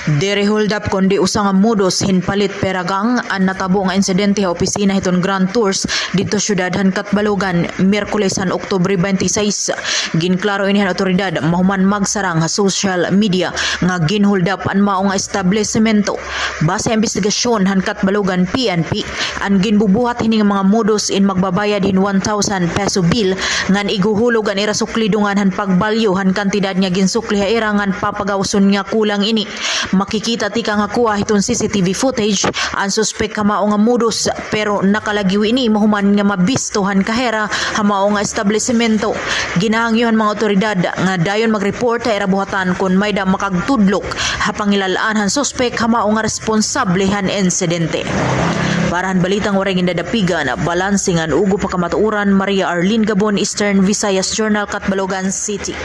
Diri hold up kundi usa nga modus hinpalit peragang ang natabo nga insidente sa opisina hiton Grand Tours dito syudad Katbalogan Miyerkules Oktubre 26. Ginklaro ini ang otoridad mahuman magsarang sa social media nga ginhold up ang mao nga establishmento. Base sa investigasyon Katbalogan PNP ang ginbubuhat hini nga mga modus in magbabayad in 1,000 peso bill ngan iguhulog ang ira suklidungan han pagbalyo han kantidad nga ginsukli ha ira ngan papagawson nga kulang ini. Makikita tika nga kuha itong CCTV footage ang suspek kamao nga modus pero nakalagiw ini mahuman nga mabistohan kahera hamao nga establishmento. Ginahangyohan mga otoridad nga dayon mag-report sa irabuhatan kung may da makagtudlok hapangilalaan han suspek hamao nga responsable han insidente. Parahan balitang waray indadapigan balansingan ugo pa kamatuuran Maria Arlene Gabon, Eastern Visayas Journal, Catbalogan City.